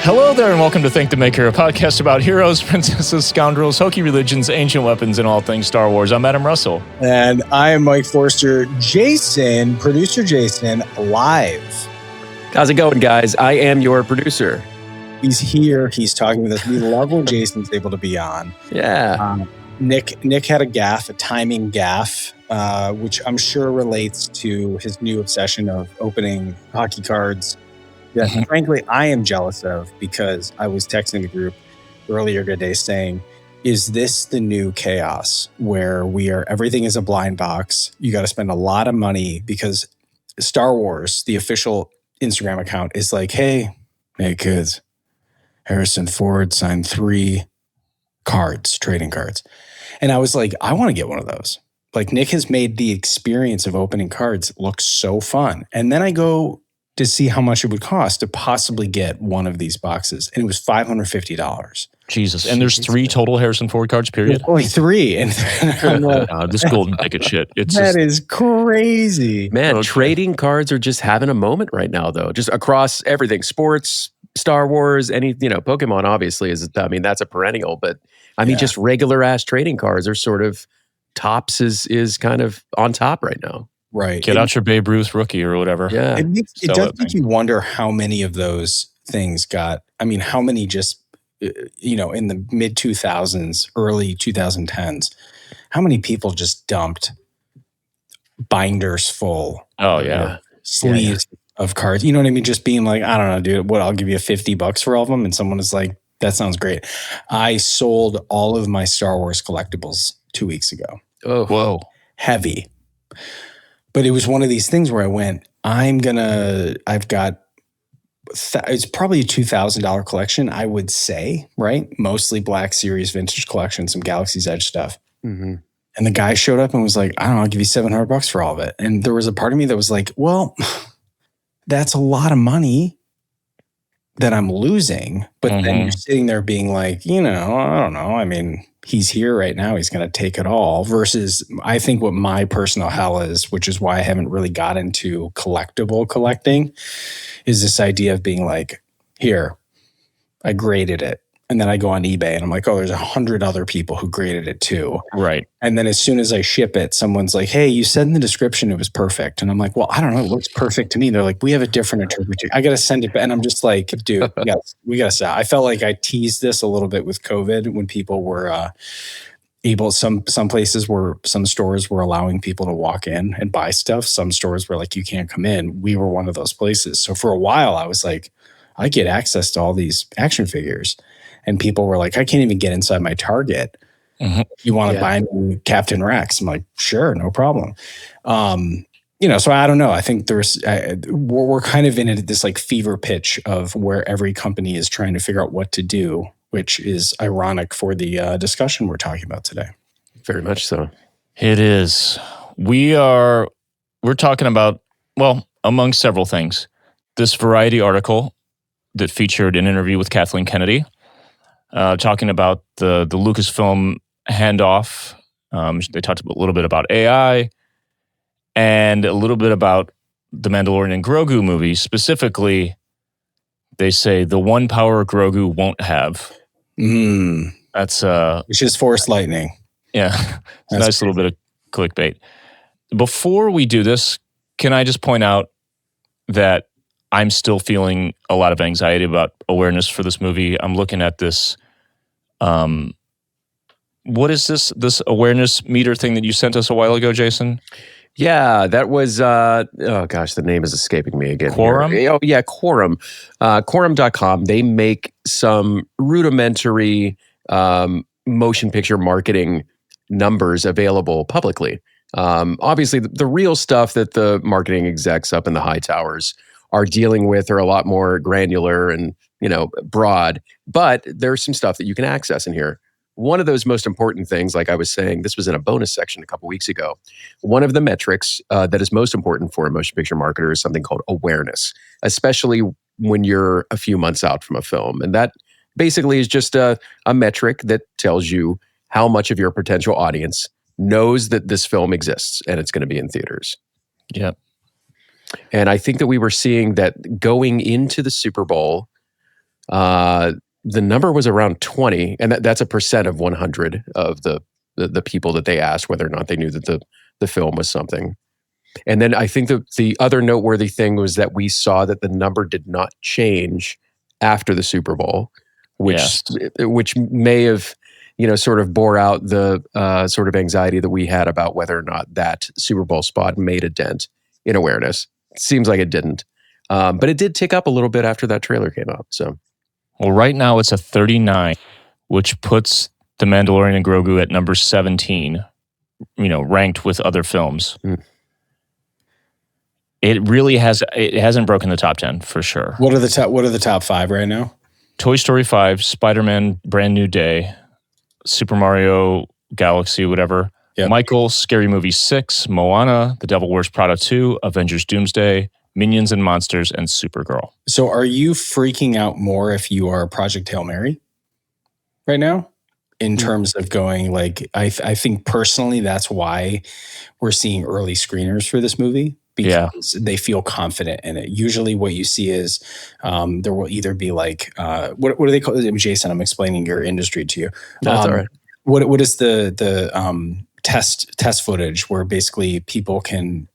Hello there, and welcome to Think the Maker, a podcast about heroes, princesses, scoundrels, hokey religions, ancient weapons, and all things Star Wars. I'm Adam Russell. And I am Mike Forster. Jason, producer Jason, live. How's it going, guys? I am your producer. He's here. He's talking with us. We love when Jason's able to be on. Yeah. Nick had a timing gaffe, which I'm sure relates to his new obsession of opening hockey cards. That, frankly, I am jealous of, because I was texting the group earlier today saying, is this the new chaos where everything is a blind box? You got to spend a lot of money because Star Wars, the official Instagram account, is like, hey kids, Harrison Ford signed 3 trading cards. And I was like, I want to get one of those. Like, Nick has made the experience of opening cards look so fun. And then I go to see how much it would cost to possibly get one of these boxes. And it was $550. Jesus. And there's 3 total Harrison Ford cards, period? Only 3. And I'm like, this golden ticket shit. That is crazy. Man, trading cards are just having a moment right now, though. Just across everything. Sports, Star Wars, Pokemon obviously that's a perennial. But just regular ass trading cards are sort of tops is kind of on top right now. Right. Get out your Babe Ruth rookie or whatever. Yeah. It does make you wonder how many of those things how many just, in the mid 2000s, early 2010s, how many people just dumped binders full. Oh, yeah. Sleeves of cards. You know what I mean? Just being like, I don't know, dude, I'll give you $50 for all of them. And someone is like, that sounds great. I sold all of my Star Wars collectibles 2 weeks ago. Oh, whoa. Heavy. But it was one of these things where I went, it's probably a $2,000 collection, I would say, right? Mostly Black Series vintage collection, some Galaxy's Edge stuff. Mm-hmm. And the guy showed up and was like, I don't know, I'll give you $700 for all of it. And there was a part of me that was like, well, that's a lot of money that I'm losing. But then you're sitting there being like, I don't know. He's here right now. He's going to take it all. Versus, I think what my personal hell is, which is why I haven't really got into collectible collecting, is this idea of being like, here, I graded it. And then I go on eBay and I'm like, oh, there's 100 other people who graded it too. Right. And then as soon as I ship it, someone's like, hey, you said in the description it was perfect. And I'm like, well, I don't know. It looks perfect to me. They're like, we have a different interpretation. I got to send it back. And I'm just like, dude, we got to stop. I felt like I teased this a little bit with COVID when people were some places were, some stores were allowing people to walk in and buy stuff. Some stores were like, you can't come in. We were one of those places. So for a while I was like, I get access to all these action figures. And people were like, I can't even get inside my Target. You want to buy me Captain Rex? I'm like, sure, no problem. So I don't know. I think we're kind of in this like fever pitch of where every company is trying to figure out what to do, which is ironic for the discussion we're talking about today. Very much so. It is. We're talking about, well, among several things, this Variety article that featured an interview with Kathleen Kennedy, talking about the Lucasfilm Handoff. They talked a little bit about AI and a little bit about the Mandalorian and Grogu movie. Specifically, they say the one power Grogu won't have. That's which is Force lightning. Yeah, it's a nice little bit of clickbait. Before we do this, can I just point out that I'm still feeling a lot of anxiety about awareness for this movie. I'm looking at this. What is this awareness meter thing that you sent us a while ago, Jason? Yeah, that was, the name is escaping me again. Quorum? Oh, yeah, Quorum. Quorum.com, they make some rudimentary motion picture marketing numbers available publicly. Obviously, the real stuff that the marketing execs up in the high towers are dealing with are a lot more granular and, broad. But there's some stuff that you can access in here. One of those most important things, like I was saying, this was in a bonus section a couple weeks ago. One of the metrics that is most important for a motion picture marketer is something called awareness, especially when you're a few months out from a film. And that basically is just a metric that tells you how much of your potential audience knows that this film exists and it's going to be in theaters. Yeah. And I think that we were seeing that going into the Super Bowl, The number was around 20, and that's a percent of 100 of the people that they asked whether or not they knew that the film was something. And then I think the other noteworthy thing was that we saw that the number did not change after the Super Bowl, which may have, sort of bore out the sort of anxiety that we had about whether or not that Super Bowl spot made a dent in awareness. Seems like it didn't. But it did tick up a little bit after that trailer came out. So, well, right now it's a 39, which puts The Mandalorian and Grogu at number 17, ranked with other films. It really hasn't broken the top 10 for sure. What are the top 5 right now? Toy Story 5, Spider-Man Brand New Day, Super Mario Galaxy, whatever. Yep. Michael, Scary Movie 6, Moana, The Devil Wears Prada 2, Avengers Doomsday, Minions and Monsters, and Supergirl. So are you freaking out more if you are Project Hail Mary right now? In terms of going, like, I think personally that's why we're seeing early screeners for this movie. Because they feel confident in it. Usually what you see is there will either be like, what do they call it? Jason, I'm explaining your industry to you. That's all right. What is the test footage where basically people can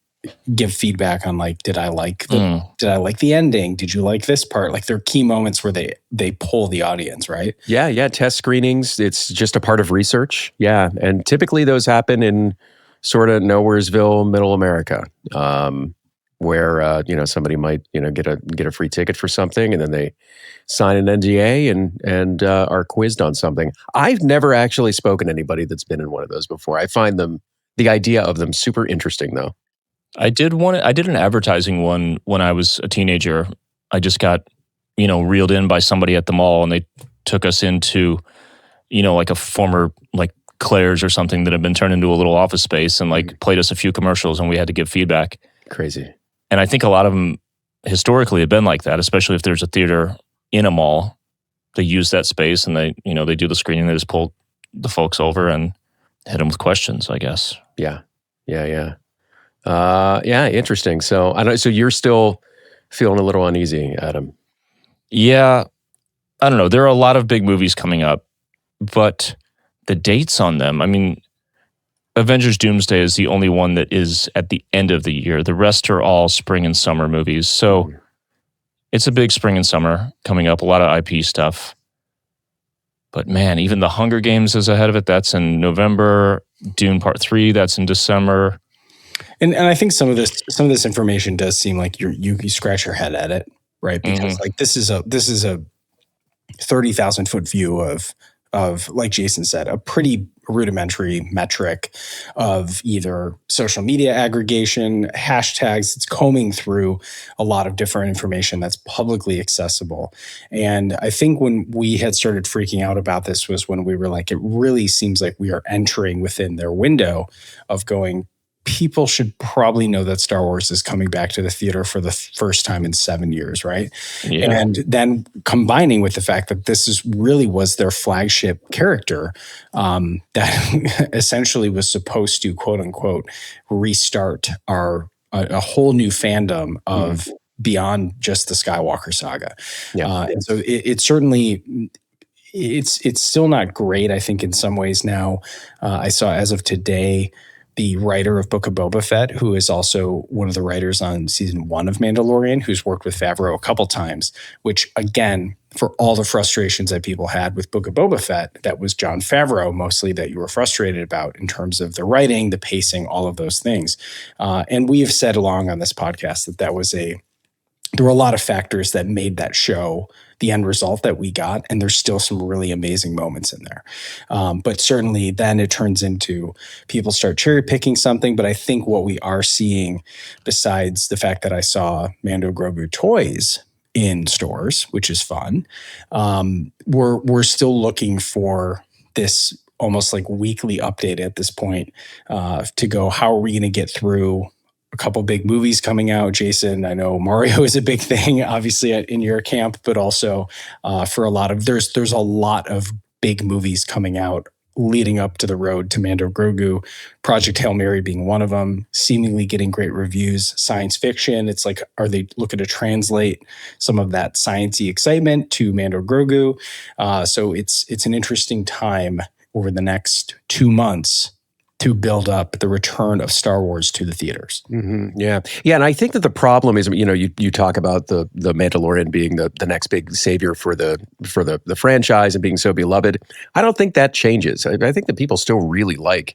give feedback on, like, did I like the ending? Did you like this part? Like, there are key moments where they pull the audience, right? Yeah. Test screenings. It's just a part of research. Yeah. And typically those happen in sort of nowheresville, middle America, where somebody might get a free ticket for something, and then they sign an NDA and are quizzed on something. I've never actually spoken to anybody that's been in one of those before. I find the idea of them super interesting, though. I did an advertising one when I was a teenager. I just got reeled in by somebody at the mall, and they took us into like a former like Claire's or something that had been turned into a little office space, and like played us a few commercials, and we had to give feedback. Crazy. And I think a lot of them historically have been like that, especially if there's a theater in a mall. They use that space, and they do the screening. They just pull the folks over and hit them with questions, I guess. Yeah. Interesting. So I don't. So you're still feeling a little uneasy, Adam? Yeah, I don't know. There are a lot of big movies coming up, but the dates on them, I mean, Avengers Doomsday is the only one that is at the end of the year. The rest are all spring and summer movies. So it's a big spring and summer coming up, a lot of IP stuff. But man, even The Hunger Games is ahead of it. That's in November. Dune Part 3, that's in December. And I think some of this information does seem like you scratch your head at it, right? Because like this is a 30,000 foot view of, like Jason said, a pretty rudimentary metric of either social media aggregation, hashtags. It's combing through a lot of different information that's publicly accessible. And I think when we had started freaking out about this was when we were like, it really seems like we are entering within their window of going, people should probably know that Star Wars is coming back to the theater for the first time in 7 years, right? Yeah. And then combining with the fact that this was their flagship character that essentially was supposed to, quote unquote, restart a whole new fandom of beyond just the Skywalker saga. Yeah. And so it certainly... It's still not great, I think, in some ways now. I saw, as of today, the writer of Book of Boba Fett, who is also one of the writers on season 1 of Mandalorian, who's worked with Favreau a couple times, which, again, for all the frustrations that people had with Book of Boba Fett, that was Jon Favreau mostly that you were frustrated about in terms of the writing, the pacing, all of those things. And we have said along on this podcast that there were a lot of factors that made that show the end result that we got, and there's still some really amazing moments in there. But certainly then it turns into people start cherry picking something. But I think what we are seeing, besides the fact that I saw Mando Grogu toys in stores, which is fun, we're still looking for this almost like weekly update at this point to go, how are we going to get through a couple big movies coming out? Jason, I know Mario is a big thing, obviously, in your camp, but also for a lot of there's a lot of big movies coming out leading up to the road to Mando Grogu, Project Hail Mary being one of them, seemingly getting great reviews. Science fiction, it's like, are they looking to translate some of that sciencey excitement to Mando Grogu? So it's an interesting time over the next 2 months to build up the return of Star Wars to the theaters. Mm-hmm. Yeah. And I think that the problem is, you talk about the Mandalorian being the next big savior for the franchise and being so beloved. I don't think that changes. I think that people still really like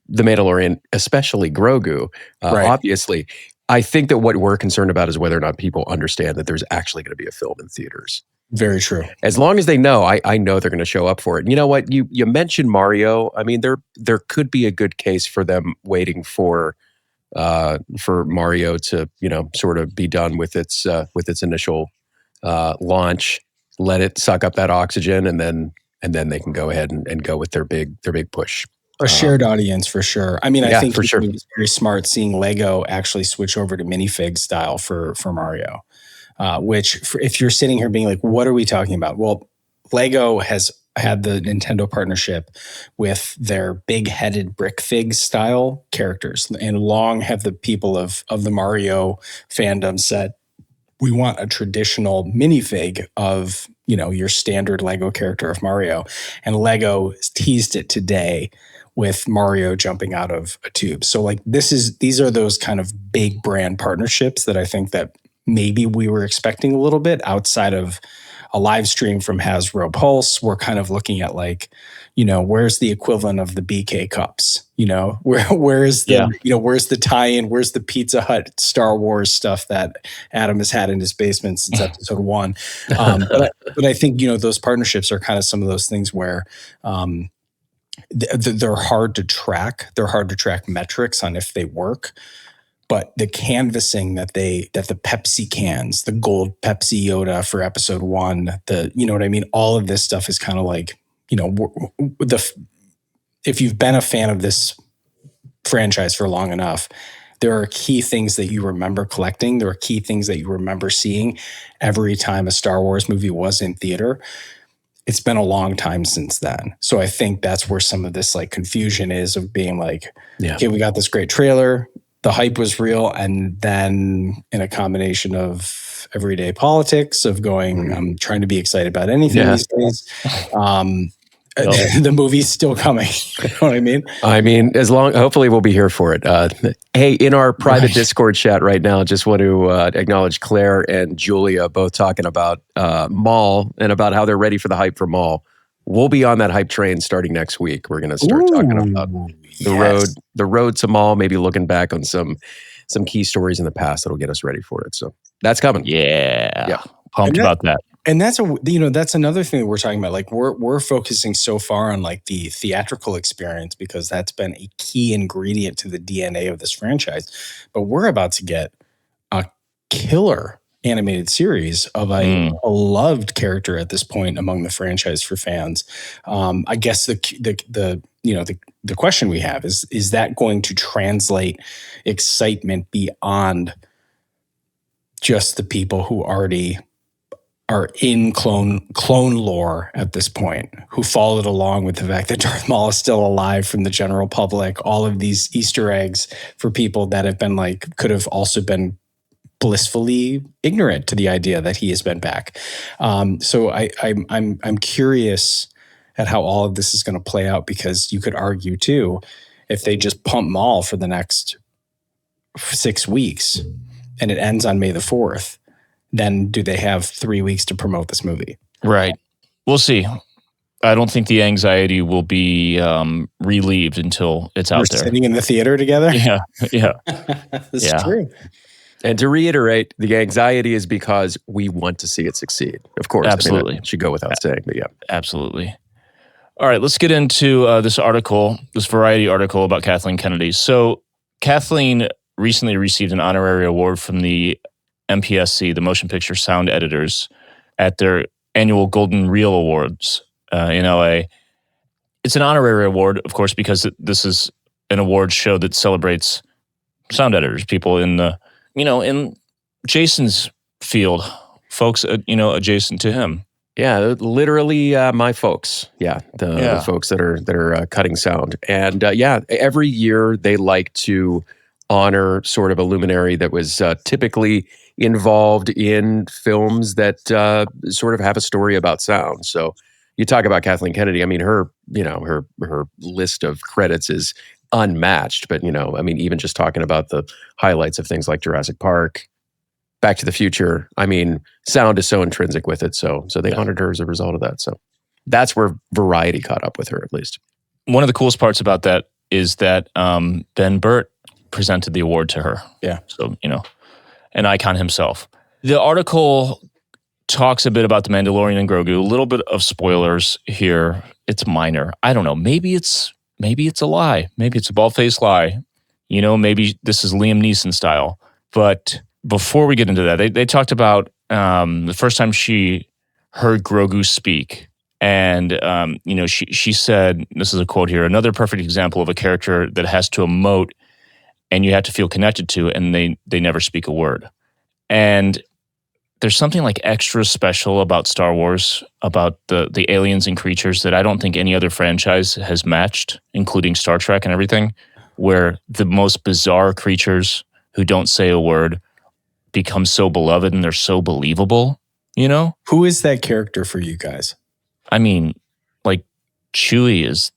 the Mandalorian, especially Grogu. Right. Obviously, I think that what we're concerned about is whether or not people understand that there's actually going to be a film in theaters. Very true. As long as they know, I know they're going to show up for it. And you know what? You mentioned Mario. I mean, there could be a good case for them waiting for Mario to sort of be done with its initial launch, let it suck up that oxygen, and then they can go ahead and go with their big push. A shared audience for sure. I mean, I think for sure. It was very smart seeing Lego actually switch over to minifig style for Mario. If you're sitting here being like, what are we talking about? Well, Lego has had the Nintendo partnership with their big-headed brick fig style characters, and long have the people of the Mario fandom said, we want a traditional minifig of your standard Lego character of Mario, and Lego teased it today with Mario jumping out of a tube. So like these are those kind of big brand partnerships that I think that maybe we were expecting a little bit outside of a live stream from Hasbro Pulse. We're kind of looking at like, where's the equivalent of the BK cups? Where's the tie-in? Where's the Pizza Hut Star Wars stuff that Adam has had in his basement since episode 1? But I think, those partnerships are kind of some of those things where they're hard to track. They're hard to track metrics on if they work. But the canvassing that the Pepsi cans, the gold Pepsi Yoda for episode 1, what I mean? All of this stuff is kind of like, if you've been a fan of this franchise for long enough, there are key things that you remember collecting. There are key things that you remember seeing every time a Star Wars movie was in theater. It's been a long time since then. So I think that's where some of this like confusion is of being like, okay, we got this great trailer. The hype was real, and then in a combination of everyday politics of going, I'm trying to be excited about anything these days. The movie's still coming. You know what I mean? I mean, hopefully we'll be here for it. Hey, in our private Discord chat right now, just want to acknowledge Claire and Julia both talking about Maul and about how they're ready for the hype for Maul. We'll be on that hype train starting next week. We're going to start talking about the road to Maul, maybe looking back on some key stories in the past that'll get us ready for it. So that's coming. Yeah. Pumped about that. And that's that's another thing that we're talking about. Like we're focusing so far on like the theatrical experience because that's been a key ingredient to the DNA of this franchise. But we're about to get a killer animated series of a loved character at this point among the franchise for fans. I guess the question we have is that going to translate excitement beyond just the people who already are in clone lore at this point, who followed along with the fact that Darth Maul is still alive from the general public, all of these Easter eggs for people that have been like, could have also been blissfully ignorant to the idea that he has been back. So I'm curious at how all of this is going to play out, because you could argue too, if they just pump Maul for the next 6 weeks and it ends on May the 4th, then do they have 3 weeks to promote this movie? Right. We'll see. I don't think the anxiety will be relieved until it's out there. We're sitting in the theater together? Yeah. This is true. And to reiterate, the anxiety is because we want to see it succeed. Of course. Absolutely. It should go without saying, but yeah. Absolutely. All right, let's get into this Variety article about Kathleen Kennedy. So Kathleen recently received an honorary award from the MPSC, the Motion Picture Sound Editors, at their annual Golden Reel Awards in LA. It's an honorary award, of course, because this is an award show that celebrates sound editors, people in in Jason's field, folks, adjacent to him. Yeah, literally my folks. Yeah, the folks that are cutting sound. And every year they like to honor sort of a luminary that was typically involved in films that sort of have a story about sound. So you talk about Kathleen Kennedy. I mean, her list of credits is unmatched. But even just talking about the highlights of things like Jurassic Park, Back to the Future. I mean, sound is so intrinsic with it. So they honored her as a result of that. So that's where Variety caught up with her, at least. One of the coolest parts about that is that Ben Burt presented the award to her. Yeah. So, an icon himself. The article talks a bit about the Mandalorian and Grogu. A little bit of spoilers here. It's minor. I don't know. Maybe it's a lie. Maybe it's a bald-faced lie. Maybe this is Liam Neeson style. But before we get into that, they talked about the first time she heard Grogu speak. And, she said, this is a quote here, another perfect example of a character that has to emote and you have to feel connected to, and they never speak a word. And there's something like extra special about Star Wars, about the aliens and creatures that I don't think any other franchise has matched, including Star Trek and everything, where the most bizarre creatures who don't say a word become so beloved and they're so believable, Who is that character for you guys? I mean, like Chewie is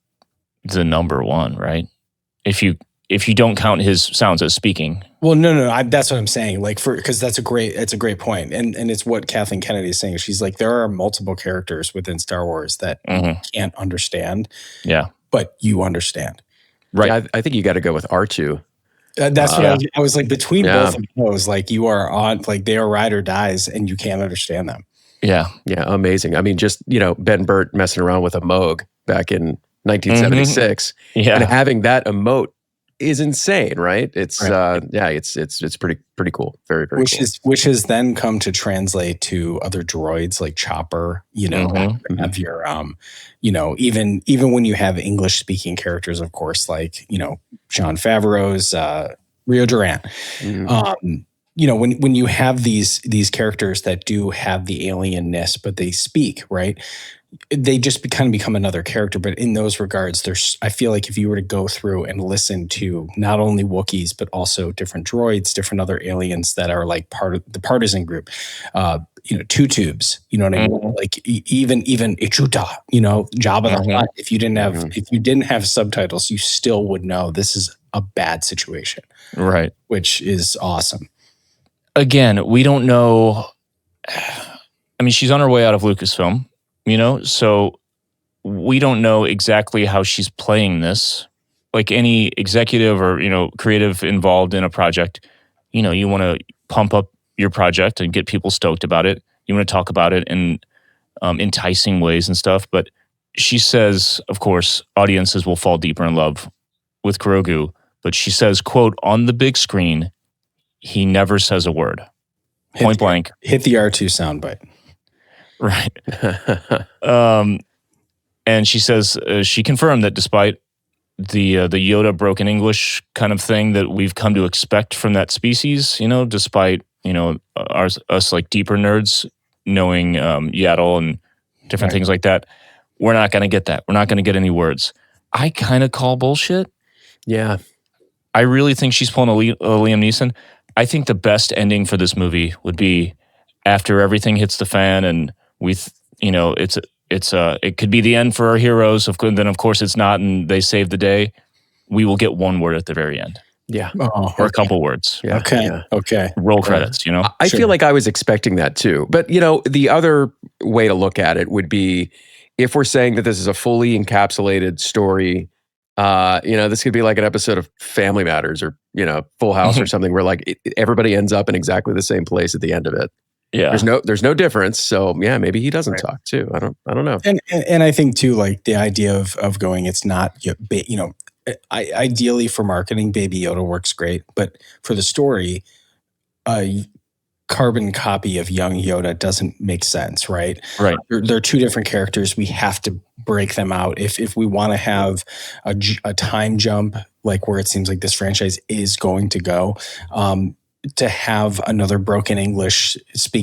the number one, right? If you don't count his sounds as speaking. Well, no, that's what I'm saying. Like because that's a great point, and it's what Kathleen Kennedy is saying. She's like, there are multiple characters within Star Wars that you can't understand. Yeah, but you understand, right? Yeah, I think you got to go with R2. That's what I was like between both of those. Like you are on, like they are ride or dies, and you can't understand them. Yeah, amazing. I mean, just Ben Burt messing around with a Moog back in 1976, and having that emote is insane, right? It's it's pretty cool, very very cool. Which has then come to translate to other droids like Chopper. Have your even when you have English speaking characters, of course, like Jon Favreau's Rio Durant. When you have these characters that do have the alienness, but they speak, right? They just kind of become another character. But in those regards, I feel like if you were to go through and listen to not only Wookiees, but also different droids, different other aliens that are like part of the partisan group, two tubes, you know what I mean? Like even Ichuta, Jabba the Hutt. If you didn't have subtitles, you still would know this is a bad situation. Right. Which is awesome. Again, we don't know. I mean, she's on her way out of Lucasfilm. So we don't know exactly how she's playing this. Like any executive or, creative involved in a project, you want to pump up your project and get people stoked about it. You want to talk about it in enticing ways and stuff. But she says, of course, audiences will fall deeper in love with Grogu. But she says, quote, on the big screen, he never says a word. Point blank. Hit the R2 soundbite. Right. And she says she confirmed that despite the Yoda broken English kind of thing that we've come to expect from that species, despite us like deeper nerds knowing Yaddle and different things like that, we're not going to get that. We're not going to get any words. I kind of call bullshit. Yeah, I really think she's pulling a Liam Neeson. I think the best ending for this movie would be after everything hits the fan and it could be the end for our heroes. Then of course it's not, and they save the day. We will get one word at the very end. Yeah, or a couple words. Yeah. Okay. Roll credits. I feel like I was expecting that too. But the other way to look at it would be if we're saying that this is a fully encapsulated story. This could be like an episode of Family Matters or Full House or something where like everybody ends up in exactly the same place at the end of it. Yeah, there's no difference. So yeah, maybe he doesn't talk too. I don't know. And I think too, like the idea of going, it's not ideally for marketing, Baby Yoda works great, but for the story, a carbon copy of young Yoda doesn't make sense, right? Right. They're two different characters. We have to break them out if we want to have a time jump, like where it seems like this franchise is going to go. to have another broken English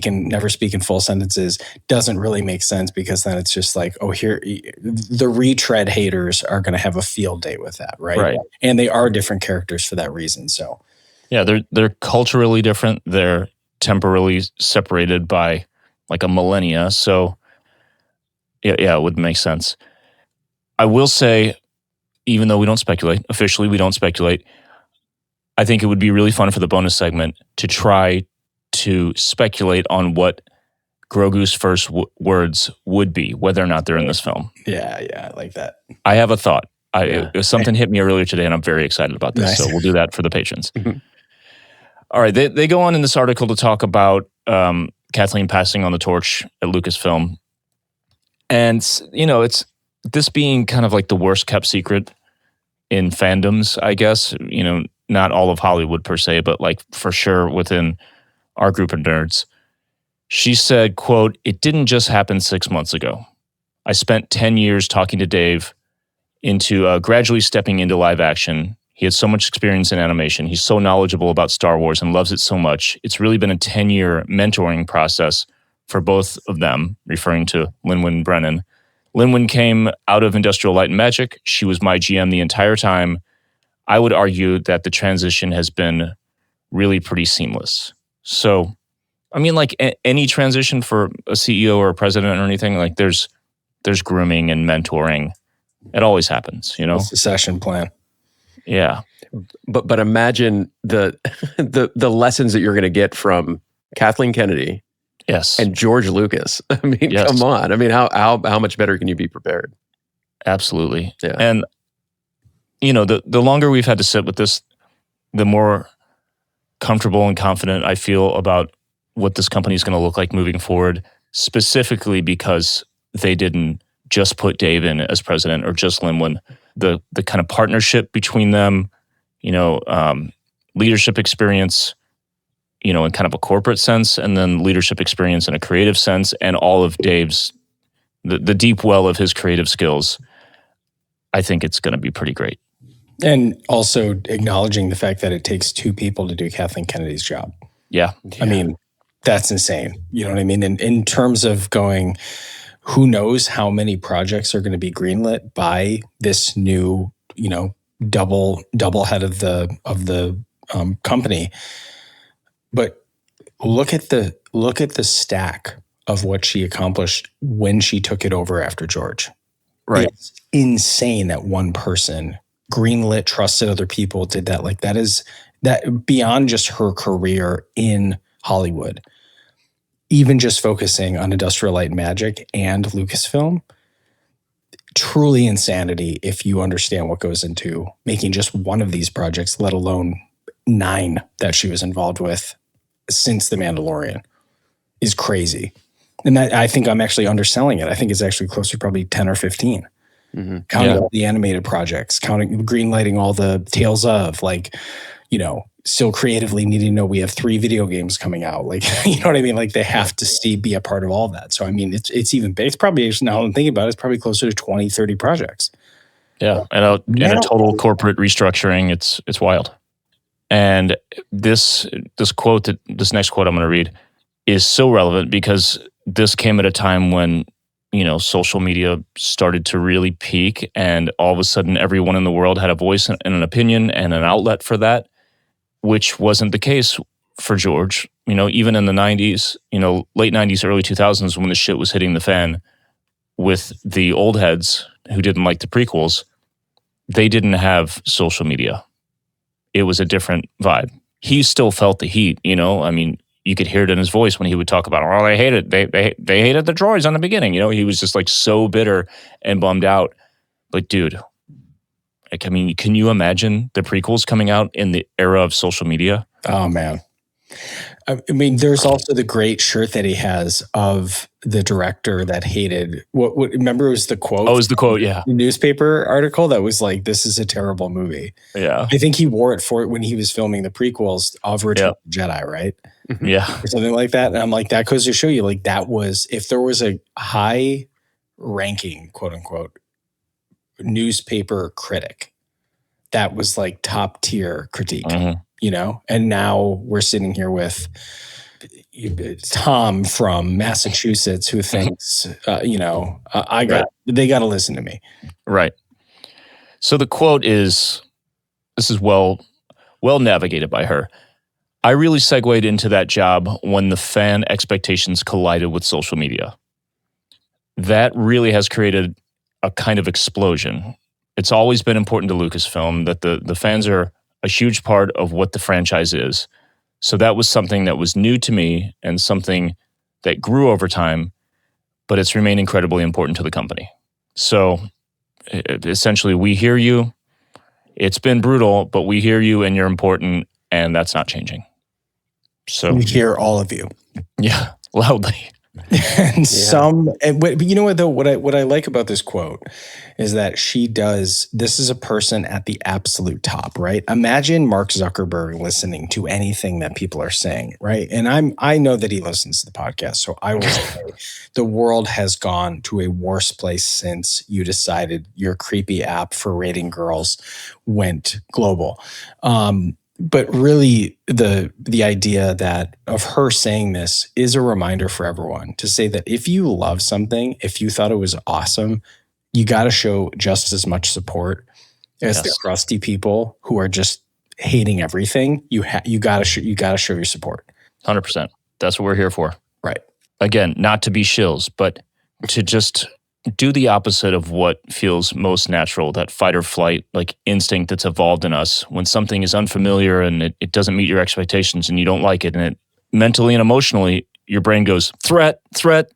never speaking full sentences doesn't really make sense, because then it's just like, oh, here, the retread haters are going to have a field day with that, right? And they are different characters for that reason. So, yeah, they're culturally different. They're temporally separated by like a millennia. So, yeah, it would make sense. I will say, even though we don't speculate, officially we don't speculate, I think it would be really fun for the bonus segment to try to speculate on what Grogu's first words would be, whether or not they're in this film. Yeah, I like that. I have a thought. Something hit me earlier today, and I'm very excited about this. Nice. So we'll do that for the patrons. All right, they go on in this article to talk about Kathleen passing on the torch at Lucasfilm. And, it's this being kind of like the worst kept secret in fandoms, I guess. Not all of Hollywood per se, but like for sure within our group of nerds. She said, quote, "It didn't just happen 6 months ago. I spent 10 years talking to Dave into gradually stepping into live action. He had so much experience in animation. He's so knowledgeable about Star Wars and loves it so much. It's really been a 10-year mentoring process for both of them," referring to Lin-Wen Brennan. Lin-Wen came out of Industrial Light and Magic. She was my GM the entire time. I would argue that the transition has been really pretty seamless. So, I mean, like any transition for a CEO or a president or anything, like there's grooming and mentoring. It always happens, It's a succession plan. Yeah. But imagine the lessons that you're going to get from Kathleen Kennedy, yes, and George Lucas. I mean, come on. I mean, how much better can you be prepared? Absolutely. Yeah. And the longer we've had to sit with this, the more comfortable and confident I feel about what this company is going to look like moving forward, specifically because they didn't just put Dave in as president or just Lin-Wen. The kind of partnership between them, leadership experience, in kind of a corporate sense, and then leadership experience in a creative sense, and all of Dave's, the deep well of his creative skills, I think it's going to be pretty great. And also acknowledging the fact that it takes two people to do Kathleen Kennedy's job. Yeah. I mean, that's insane. You know what I mean? And in terms of going, who knows how many projects are going to be greenlit by this new, double head of the company. But look at the stack of what she accomplished when she took it over after George. Right. It's insane that one person greenlit, trusted other people, did that. Like that beyond just her career in Hollywood, even just focusing on Industrial Light and Magic and Lucasfilm, truly insanity if you understand what goes into making just one of these projects, let alone 9 that she was involved with since The Mandalorian, is crazy. And that, I think I'm actually underselling it. I think it's actually closer to probably 10 or 15. Counting all the animated projects, greenlighting all the Tales of, still creatively needing to know we have 3 video games coming out. Like, you know what I mean? Like they have to be a part of all that. So, I mean, it's even big. It's probably, now I'm thinking about it, it's probably closer to 20, 30 projects. Yeah. And a total corporate restructuring. It's wild. And this next quote I'm going to read is so relevant because this came at a time when, social media started to really peak, and all of a sudden everyone in the world had a voice and an opinion and an outlet for that, which wasn't the case for George. Even in the 90s, late 90s, early 2000s, when the shit was hitting the fan with the old heads who didn't like the prequels, they didn't have social media. It was a different vibe. He still felt the heat, I mean, you could hear it in his voice when he would talk about, they hated they hated the droids on the beginning. He was just like so bitter and bummed out. But dude, like, I mean, can you imagine the prequels coming out in the era of social media? Oh man. I mean, there's also the great shirt that he has of the director that hated what remember it was the quote. Oh, it was the quote, yeah. Newspaper article that was like, "This is a terrible movie." Yeah. I think he wore it for when he was filming the prequels of Return of the Jedi, right? Yeah. Or something like that. And I'm like, that goes to show you, like, that was, if there was a high ranking, quote unquote, newspaper critic, that was like top tier critique. and now we're sitting here with Tom from Massachusetts who thinks, they got to listen to me. Right. So the quote is, this is well navigated by her. I really segued into that job when the fan expectations collided with social media. That really has created a kind of explosion. It's always been important to Lucasfilm that the fans are a huge part of what the franchise is. So that was something that was new to me and something that grew over time, but it's remained incredibly important to the company. So essentially, we hear you. It's been brutal, but we hear you and you're important, and that's not changing. So we hear all of you. Yeah, loudly. But you know what though? What I like about this quote is that this is a person at the absolute top, right? Imagine Mark Zuckerberg listening to anything that people are saying, right? And I know that he listens to the podcast, so I will say the world has gone to a worse place since you decided your creepy app for rating girls went global. But really, the idea that of her saying this is a reminder for everyone to say that if you love something, if you thought it was awesome, you got to show just as much support as the crusty people who are just hating everything. You got to show your support. 100%. That's what we're here for. Right. Again, not to be shills, but to just do the opposite of what feels most natural, that fight or flight like instinct that's evolved in us when something is unfamiliar and it doesn't meet your expectations and you don't like it, and it mentally and emotionally your brain goes threat,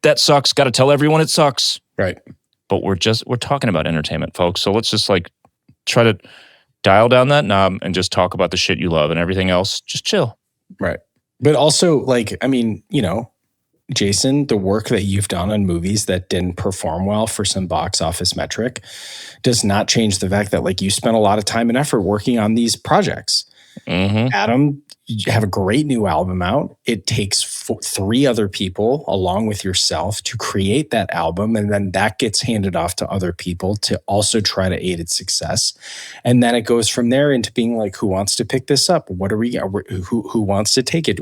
that sucks, got to tell everyone it sucks. Right. But we're talking about entertainment, folks, so let's just like try to dial down that knob and just talk about the shit you love, and everything else just chill. Right. But also, like, I mean, Jason, the work that you've done on movies that didn't perform well for some box office metric does not change the fact that, like, you spent a lot of time and effort working on these projects. Mm-hmm. Adam, you have a great new album out. It takes 3 other people along with yourself to create that album, and then that gets handed off to other people to also try to aid its success. And then it goes from there into being like, who wants to pick this up? What are we? Who wants to take it?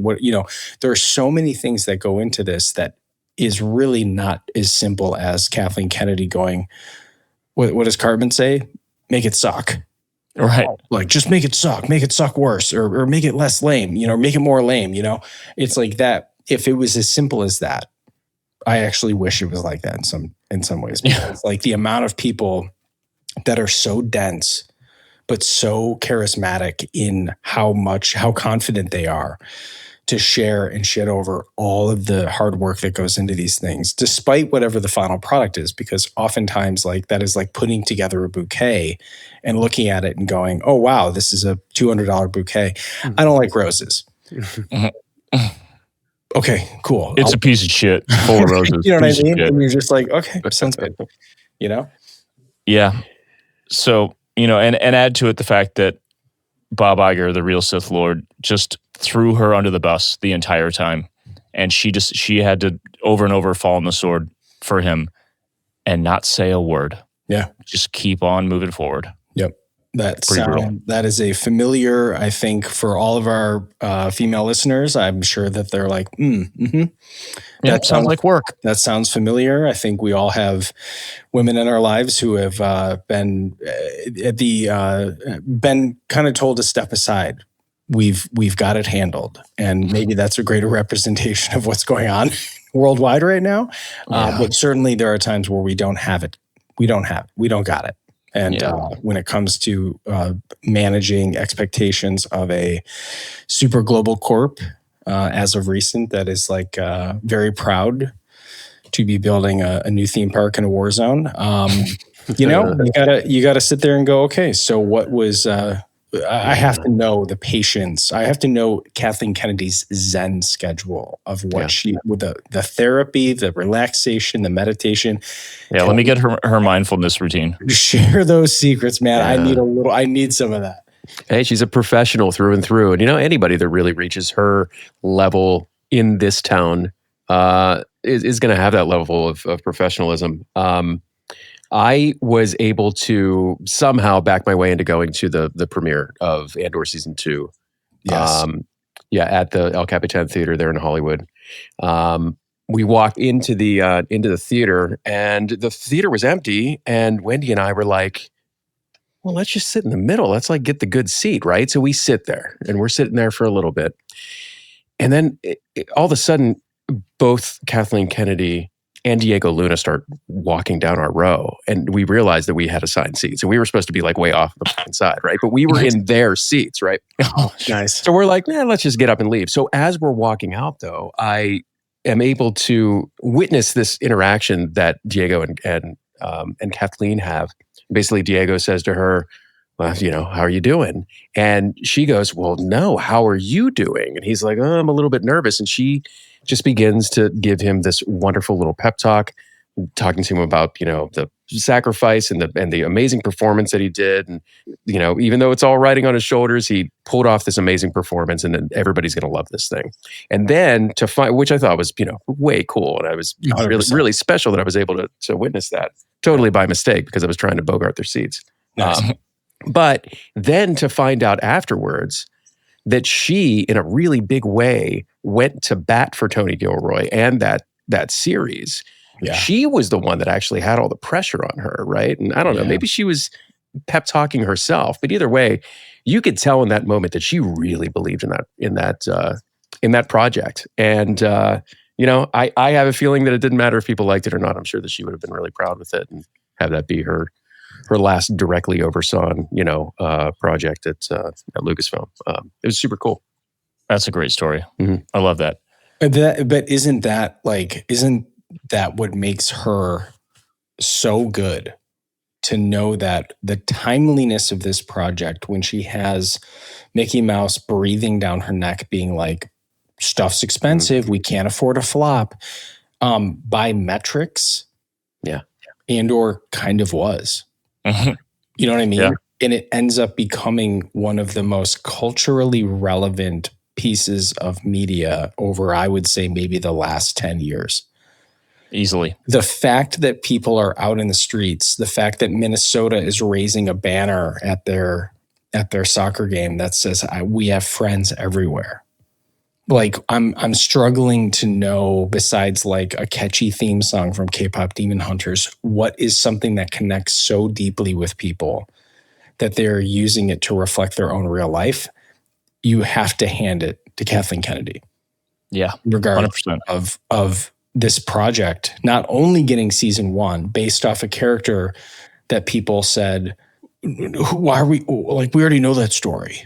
There are so many things that go into this that is really not as simple as Kathleen Kennedy going, what does Cartman say? Make it suck. Right. Like, just make it suck worse, or make it less lame, make it more lame, It's like that. If it was as simple as that, I actually wish it was like that in some ways. Because like the amount of people that are so dense, but so charismatic in how confident they are to share and shit over all of the hard work that goes into these things, despite whatever the final product is, because oftentimes like that is like putting together a bouquet and looking at it and going, oh, wow, this is a $200 bouquet. I don't like roses. Okay, cool. It's a piece of shit full of roses. You know what I mean? And you're just like, okay, sounds good. Yeah. So, and add to it the fact that Bob Iger, the real Sith Lord, just threw her under the bus the entire time. And she had to over and over fall on the sword for him and not say a word. Yeah. Just keep on moving forward. Yep. That is a familiar, I think, for all of our female listeners. I'm sure that they're like, mm-hmm. That sounds like work. That sounds familiar. I think we all have women in our lives who have been kind of told to step aside. We've got it handled, and maybe that's a greater representation of what's going on worldwide right now. But certainly there are times where we don't have it. We don't got it. And when it comes to managing expectations of a super global corp, as of recent, that is like very proud to be building a new theme park in a war zone. You gotta sit there and go, okay, so what was? I have to know the patience. I have to know Kathleen Kennedy's Zen schedule of what with the therapy, the relaxation, the meditation. Yeah, let me get her mindfulness routine. Share those secrets, man. Yeah. I need some of that. Hey, she's a professional through and through. And anybody that really reaches her level in this town is going to have that level of professionalism. I was able to somehow back my way into going to the premiere of Andor Season 2 Yes. At the El Capitan Theater there in Hollywood. We walked into the theater, and the theater was empty. And Wendy and I were like, well, let's just sit in the middle. Let's like get the good seat, right? So we sit there, and we're sitting there for a little bit. And then all of a sudden, both Kathleen Kennedy and Diego Luna start walking down our row. And we realized that we had assigned seats. And we were supposed to be like way off the side, right? But we were in their seats, right? Oh, nice. So we're like, let's just get up and leave. So as we're walking out, though, I am able to witness this interaction that Diego and Kathleen have. Basically, Diego says to her, well, how are you doing? And she goes, well, no, how are you doing? And he's like, oh, I'm a little bit nervous. And she just begins to give him this wonderful little pep talk, talking to him about, the sacrifice and the amazing performance that he did. And, even though it's all riding on his shoulders, he pulled off this amazing performance, and then everybody's going to love this thing. And then to find, which I thought was, way cool. And I was really, really special that I was able to witness that, totally by mistake, because I was trying to bogart their seats. Nice. But then to find out afterwards that she, in a really big way, went to bat for Tony Gilroy and that series. Yeah. She was the one that actually had all the pressure on her, right? And I don't know, maybe she was pep talking herself, but either way, you could tell in that moment that she really believed in that project. And I have a feeling that it didn't matter if people liked it or not. I'm sure that she would have been really proud with it and have that be her last directly oversawn, project at Lucasfilm. It was super cool. That's a great story. Mm-hmm. I love that. But isn't that what makes her so good, to know that the timeliness of this project, when she has Mickey Mouse breathing down her neck, being like, stuff's expensive, we can't afford a flop, by metrics, and or kind of was. Mm-hmm. You know what I mean? Yeah. And it ends up becoming one of the most culturally relevant pieces of media over, I would say, maybe the last 10 years. Easily. The fact that people are out in the streets, the fact that Minnesota is raising a banner at their soccer game that says, we have friends everywhere. Like, I'm struggling to know, besides like a catchy theme song from K-pop Demon Hunters, what is something that connects so deeply with people that they're using it to reflect their own real life. You have to hand it to Kathleen Kennedy. Yeah, regardless 100%. of this project, not only getting season 1 based off a character that people said, why are we, like, we already know that story.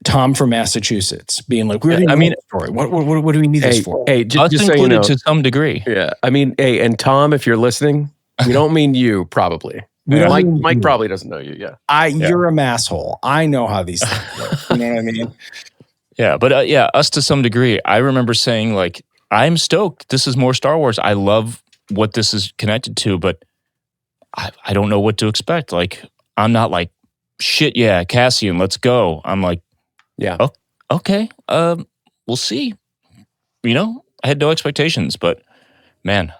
Tom from Massachusetts being like, we already know that story. What do we need this for? Hey, just so you know, to some degree. Yeah. I mean, hey, and Tom, if you're listening, we don't mean you, probably. Mike probably doesn't know you. Yeah. You're a masshole. I know how these things work. You know what I mean? Yeah, but us to some degree. I remember saying, like, I'm stoked. This is more Star Wars. I love what this is connected to, but I don't know what to expect. Like, I'm not like, shit, yeah, Cassian, let's go. I'm like, yeah, oh, okay, we'll see. I had no expectations, but man.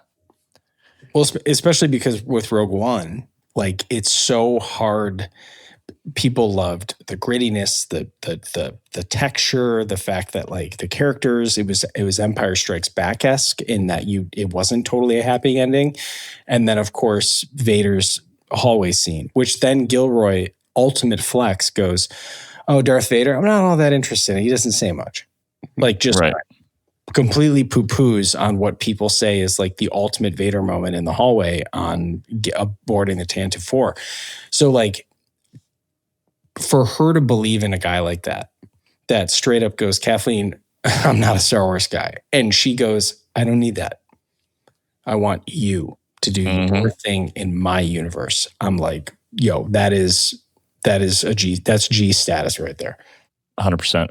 Well, especially because with Rogue One, like, it's so hard. People loved the grittiness, the texture, the fact that, like, the characters, it was Empire Strikes Back-esque in that it wasn't totally a happy ending. And then, of course, Vader's hallway scene, which then Gilroy, ultimate flex, goes, oh, Darth Vader, I'm not all that interested. He doesn't say much. Like, just right. Completely poo-poos on what people say is like the ultimate Vader moment in the hallway on boarding the Tantive 4. So, like, for her to believe in a guy like that straight up goes, Kathleen, I'm not a Star Wars guy. And she goes, I don't need that. I want you to do your thing in my universe. I'm like, yo, that's G status right there. 100%.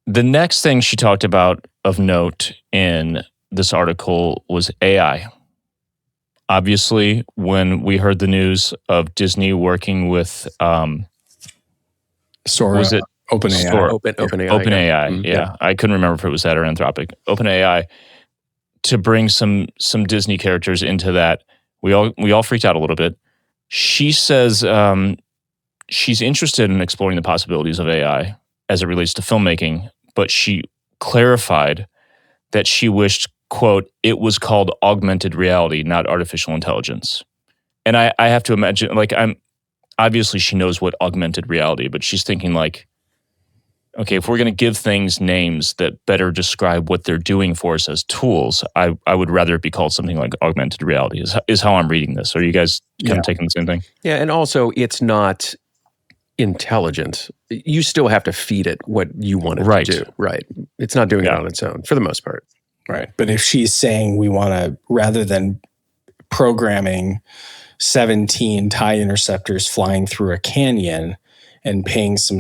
The next thing she talked about of note in this article was AI. Obviously, when we heard the news of Disney working with Sora, was it OpenAI? OpenAI. Yeah. I couldn't remember if it was that or Anthropic. OpenAI, to bring some Disney characters into that, we all freaked out a little bit. She says she's interested in exploring the possibilities of AI as it relates to filmmaking, but she clarified that she wished, quote, it was called augmented reality, not artificial intelligence. And I have to imagine, like, obviously she knows what augmented reality, but she's thinking like, okay, if we're going to give things names that better describe what they're doing for us as tools, I would rather it be called something like augmented reality is how I'm reading this. Are you guys kind of taking the same thing? Yeah, and also it's not intelligent. You still have to feed it what you want it to do. Right. It's not doing it on its own for the most part. Right. But if she's saying we want to, rather than programming 17 TIE interceptors flying through a canyon and paying some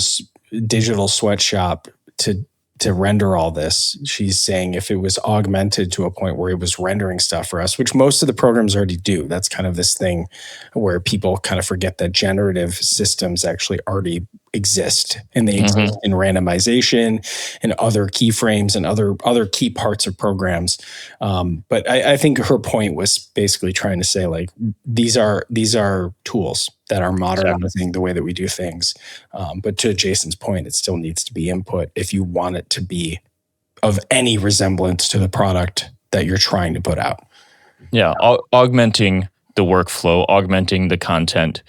digital sweatshop to render all this, she's saying if it was augmented to a point where it was rendering stuff for us, which most of the programs already do. That's kind of this thing where people kind of forget that generative systems actually already exist, and they exist in randomization and other keyframes and other key parts of programs. But I think her point was basically trying to say, like, these are tools that are modernizing the way that we do things. But to Jason's point, it still needs to be input if you want it to be of any resemblance to the product that you're trying to put out. Yeah, augmenting the workflow, augmenting the content,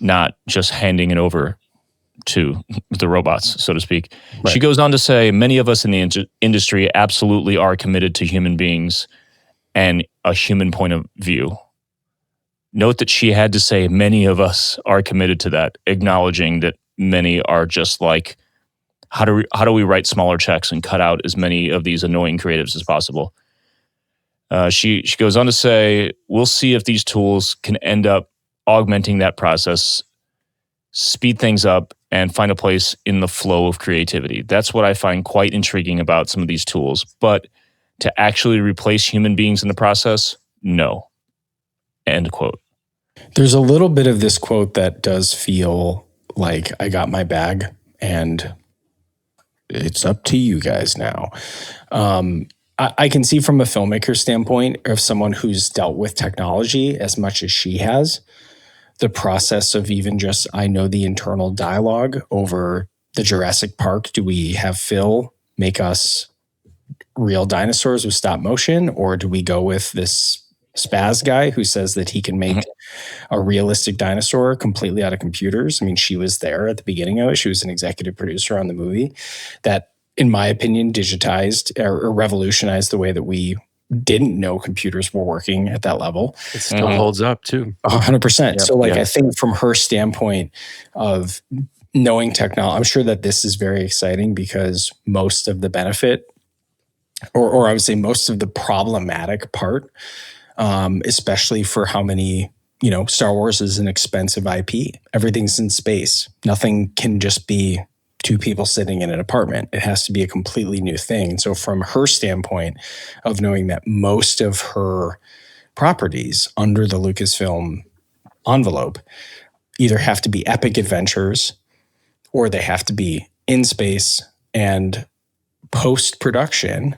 not just handing it over to the robots, so to speak. Right. She goes on to say, many of us in the industry absolutely are committed to human beings and a human point of view. Note that she had to say many of us are committed to that, acknowledging that many are just like, how do we write smaller checks and cut out as many of these annoying creatives as possible? She goes on to say, we'll see if these tools can end up augmenting that process, speed things up, and find a place in the flow of creativity. That's what I find quite intriguing about some of these tools. But to actually replace human beings in the process, no. End quote. There's a little bit of this quote that does feel like I got my bag and it's up to you guys now. I can see from a filmmaker standpoint, of someone who's dealt with technology as much as she has, the process of even just, I know the internal dialogue over the Jurassic Park. Do we have Phil make us real dinosaurs with stop motion, or do we go with this spaz guy who says that he can make a realistic dinosaur completely out of computers? I mean, she was there at the beginning of it. She was an executive producer on the movie that, in my opinion, digitized or revolutionized the way that we didn't know computers were working at that level. It still holds up too. 100%. Yep. So I think from her standpoint of knowing technology, I'm sure that this is very exciting because most of the benefit, or I would say most of the problematic part, especially for how many, Star Wars is an expensive IP. Everything's in space. Nothing can just be two people sitting in an apartment. It has to be a completely new thing. And so from her standpoint of knowing that most of her properties under the Lucasfilm envelope either have to be epic adventures or they have to be in space, and post-production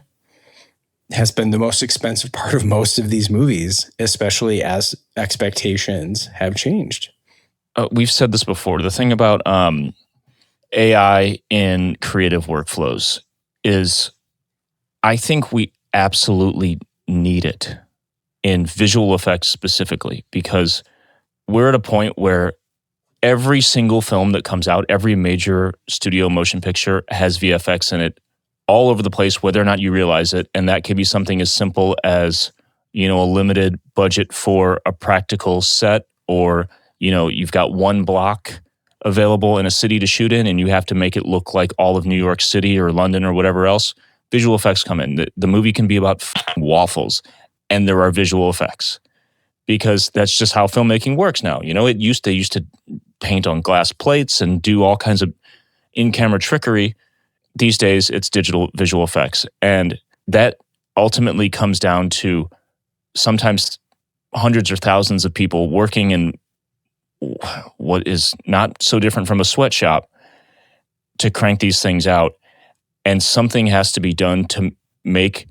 has been the most expensive part of most of these movies, especially as expectations have changed. We've said this before. The thing about AI in creative workflows is, I think we absolutely need it in visual effects specifically, because we're at a point where every single film that comes out, every major studio motion picture has VFX in it all over the place, whether or not you realize it. And that could be something as simple as, a limited budget for a practical set, or, you've got one block available in a city to shoot in and you have to make it look like all of New York City or London or whatever else. Visual effects come in. The movie can be about waffles and there are visual effects, because that's just how filmmaking works now. They used to paint on glass plates and do all kinds of in-camera trickery. These days, it's digital visual effects. And that ultimately comes down to sometimes hundreds or thousands of people working in what is not so different from a sweatshop to crank these things out. And something has to be done to make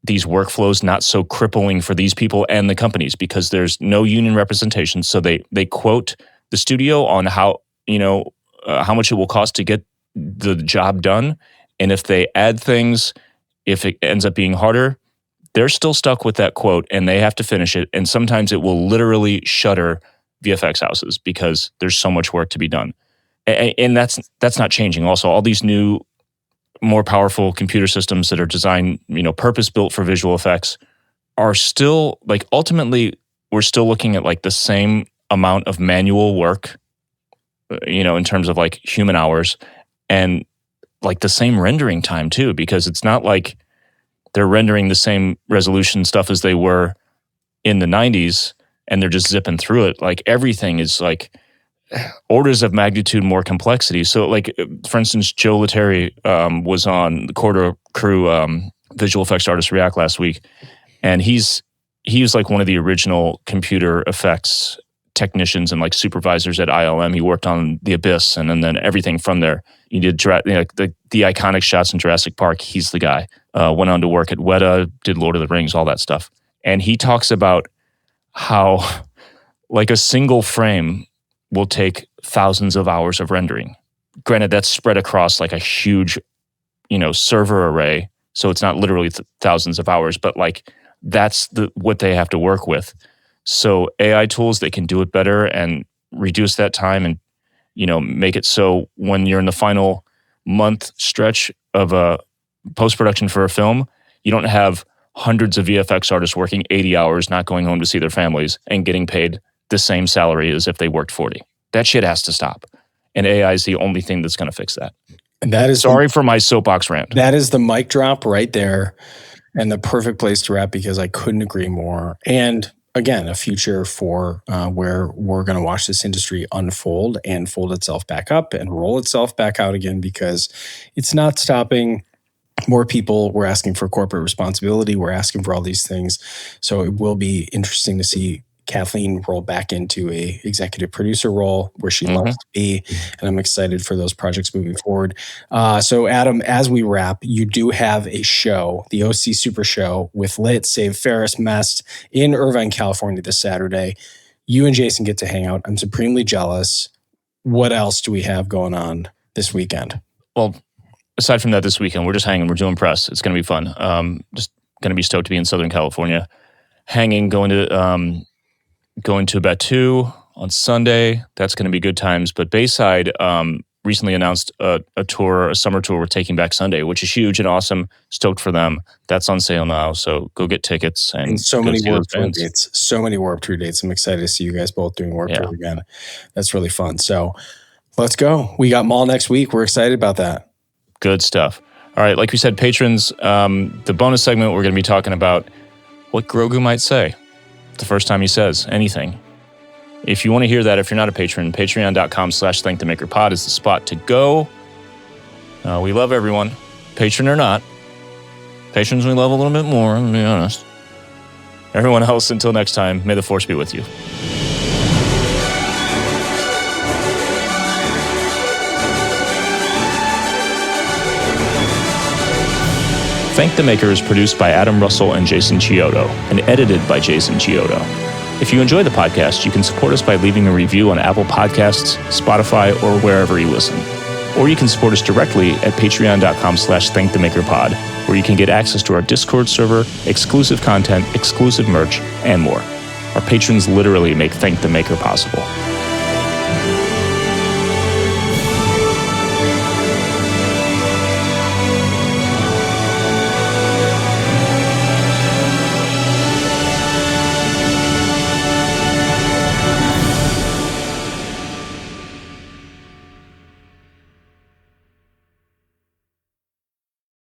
these workflows not so crippling for these people and the companies, because there's no union representation. So they quote the studio on how much it will cost to get the job done, And if they add things, if it ends up being harder, they're still stuck with that quote and they have to finish it. And sometimes it will literally shutter VFX houses because there's so much work to be done. And that's not changing. Also, all these new, more powerful computer systems that are designed, purpose-built for visual effects are still, like, ultimately, we're still looking at like the same amount of manual work, in terms of like human hours, and like the same rendering time too, because it's not like they're rendering the same resolution stuff as they were in the 90s and they're just zipping through it. Like everything is like orders of magnitude more complexity. So like, for instance, Joe Letteri was on the Quarter Crew Visual Effects Artist React last week. And he was like one of the original computer effects technicians and like supervisors at ILM. He worked on The Abyss and then everything from there. He did the iconic shots in Jurassic Park. He's the guy. Went on to work at Weta, did Lord of the Rings, all that stuff. And he talks about how like a single frame will take thousands of hours of rendering. Granted, that's spread across like a huge, server array. So it's not literally thousands of hours, but like that's what they have to work with. So AI tools, they can do it better and reduce that time and, make it so when you're in the final month stretch of a post-production for a film, you don't have hundreds of VFX artists working 80 hours, not going home to see their families and getting paid the same salary as if they worked 40. That shit has to stop. And AI is the only thing that's going to fix that. And that is sorry for my soapbox rant. That is the mic drop right there and the perfect place to wrap because I couldn't agree more. And again, a future for where we're going to watch this industry unfold and fold itself back up and roll itself back out again because it's not stopping. More people, we're asking for corporate responsibility. We're asking for all these things. So it will be interesting to see Kathleen roll back into a executive producer role where she loves to be. And I'm excited for those projects moving forward. So Adam, as we wrap, you do have a show, the OC Super Show with Lit, Save Ferris, Mest in Irvine, California this Saturday. You and Jason get to hang out. I'm supremely jealous. What else do we have going on this weekend? Well, aside from that, this weekend, we're just hanging. We're doing press. It's going to be fun. Just going to be stoked to be in Southern California. Hanging, going to Batu on Sunday. That's going to be good times. But Bayside recently announced a summer tour we're taking back Sunday, which is huge and awesome. Stoked for them. That's on sale now. So go get tickets. And so many Warped Tour dates. So many Warped Tour dates. I'm excited to see you guys both doing Warped Tour again. That's really fun. So let's go. We got Mall next week. We're excited about that. Good stuff. All right. Like we said, patrons, the bonus segment, we're going to be talking about what Grogu might say the first time he says anything. If you want to hear that, if you're not a patron, patreon.com/thankthemakerpod is the spot to go. We love everyone, patron or not. Patrons we love a little bit more, to be honest. Everyone else, until next time, may the force be with you. Thank the Maker is produced by Adam Russell and Jason Chiodo and edited by Jason Chiodo. If you enjoy the podcast, you can support us by leaving a review on Apple Podcasts, Spotify, or wherever you listen. Or you can support us directly at patreon.com/thankthemakerpod, where you can get access to our Discord server, exclusive content, exclusive merch, and more. Our patrons literally make Thank the Maker possible.